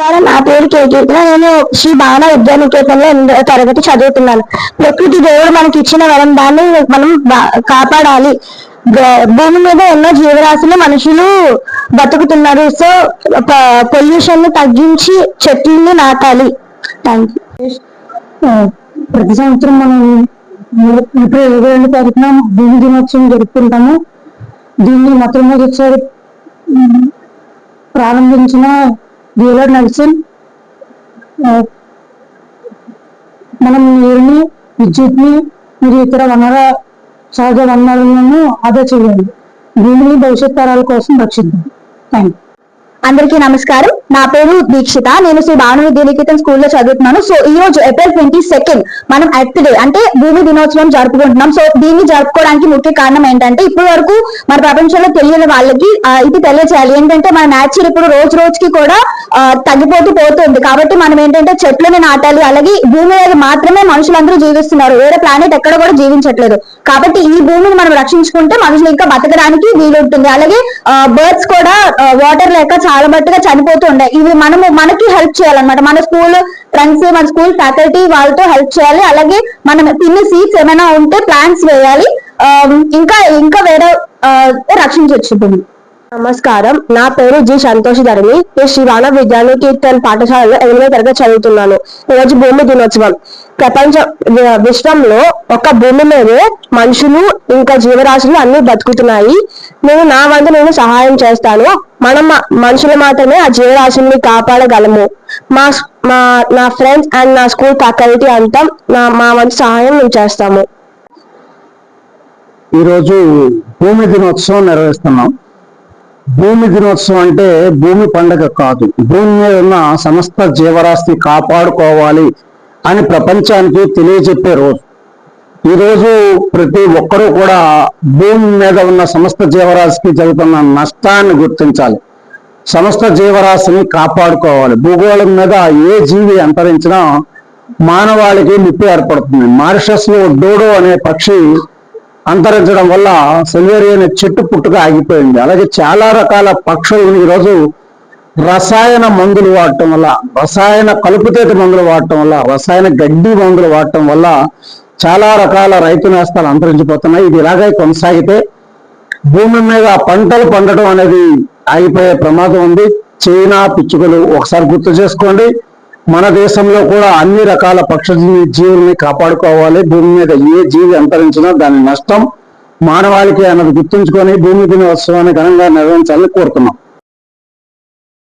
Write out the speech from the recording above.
నమస్కారం, నా పేరు కేకీర్తన. నేను శ్రీ భావన విద్యానికేతన్లో 8వ తరగతి చదువుతున్నాను. ప్రకృతి దేవుడు మనకి ఇచ్చిన వరం, దాన్ని మనం కాపాడాలి. భూమి మీద ఎన్నో జీవరాశులు మనుషులు బతుకుతున్నారు. సో పొల్యూషన్ ని తగ్గించి చెట్లని నాటాలి. Thank you. ప్రతి సంవత్సరం మనం ఏప్రిల్ 22 తారీఖున భూమి దినోత్సవం జరుపుకుంటాము. దీన్ని మొట్టమొదటిసారి ప్రారంభించిన వీలర్ నెల్సన్ మనం నీరుని, విద్యుత్ని మరియు ఇతర సహజ వనరులను ఆదా చేయాలి. భూమిని భవిష్యత్ తరాల కోసం రక్షిద్దాం. Thank you. అందరికీ నమస్కారం. నా పేరు దీక్షిత. నేను శ్రీ భావన విద్యానికేతన్ స్కూల్లో చదువుతున్నాను. సో ఈ రోజు ఏప్రిల్ 22 మనం ఎర్త్ డే అంటే భూమి దినోత్సవం జరుపుకుంటున్నాం. సో దీన్ని జరుపుకోవడానికి ముఖ్య కారణం ఏంటంటే, ఇప్పటి వరకు మన ప్రపంచంలో తెలియని వాళ్ళకి ఇది తెలియచేయాలి. ఏంటంటే మన నేచర్ ఇప్పుడు రోజు రోజుకి కూడా తగ్గిపోతూ పోతుంది. కాబట్టి మనం ఏంటంటే చెట్లను నాటాలి. అలాగే భూమి మీద మాత్రమే మనుషులందరూ జీవిస్తున్నారు, వేరే ప్లానెట్ ఎక్కడ కూడా జీవించట్లేదు. కాబట్టి ఈ భూమిని మనం రక్షించుకుంటే మనుషులు ఇంకా బతకడానికి వీలుంటుంది. అలాగే బర్డ్స్ కూడా వాటర్ లేక చాలా మట్టుగా చనిపోతుండే. ఇవి మనకి హెల్ప్ చేయాలన్నమాట. మన స్కూల్ ఫ్రెండ్స్, మన స్కూల్ ఫ్యాకల్టీ వాళ్ళతో హెల్ప్ చేయాలి. అలాగే మనం తిన్న సీడ్స్ ఏమైనా ఉంటే ప్లాంట్స్ వేయాలి. ఇంకా వేరే రక్షించవచ్చు భూమి. నమస్కారం, నా పేరు జి సంతోష్ ధరణి. నేను శ్రీ భావన విద్యానికేతన్ పాఠశాలలో 8వ తరగతి చదువుతున్నాను. ఈరోజు భూమి దినోత్సవం. విశ్వంలో ఒక భూమి మీదే మనుషులు ఇంకా జీవరాశులు అన్ని బతుకుతున్నాయి. నేను సహాయం చేస్తాను. మనం మనుషులు మాత్రమే ఆ జీవరాశుల్ని కాపాడగలము. నా ఫ్రెండ్స్ అండ్ నా స్కూల్ ఫ్యాకల్టీ అంతా మా వంతు సహాయం మేము చేస్తాము. ఈరోజు భూమి దినోత్సవం నిర్వహిస్తున్నాం. భూమి దినోత్సవం అంటే భూమి పండుగ కాదు, భూమి మీద ఉన్న సమస్త జీవరాశిని కాపాడుకోవాలి అని ప్రపంచానికి తెలియజెప్పే రోజు. ఈరోజు ప్రతి ఒక్కరూ కూడా భూమి మీద ఉన్న సమస్త జీవరాశికి జరుగుతున్న నష్టాన్ని గుర్తించాలి, సమస్త జీవరాశిని కాపాడుకోవాలి. భూగోళం మీద ఏ జీవి అంతరించినా మానవాళికి ముప్పు ఏర్పడుతుంది. మారిషస్ లో డోడో అనే పక్షి అంతరించడం వల్ల సెల్వేరి అనే చెట్టు పుట్టుక ఆగిపోయింది. అలాగే చాలా రకాల పక్షులను ఈరోజు రసాయన మందులు వాడటం వల్ల, రసాయన కలుపుతేత మందులు వాడటం వల్ల, రసాయన గడ్డి మందులు వాడటం వల్ల చాలా రకాల రైతు నేస్తాలు అంతరించిపోతున్నాయి. ఇది ఇలాగే కొనసాగితే భూమి మీద పంటలు పండటం అనేది ఆగిపోయే ప్రమాదం ఉంది. చైనా పిచ్చుకలు ఒకసారి గుర్తు చేసుకోండి. మన దేశంలో కూడా అన్ని రకాల పక్షి జీవుల్ని కాపాడుకోవాలి. భూమి మీద ఏ జీవి అంతరించినా దాని నష్టం మానవాళికి అన్నది గుర్తుంచుకొని భూమి దినోత్సవాన్ని ఘనంగా నిర్వహించాలని కోరుతున్నాం.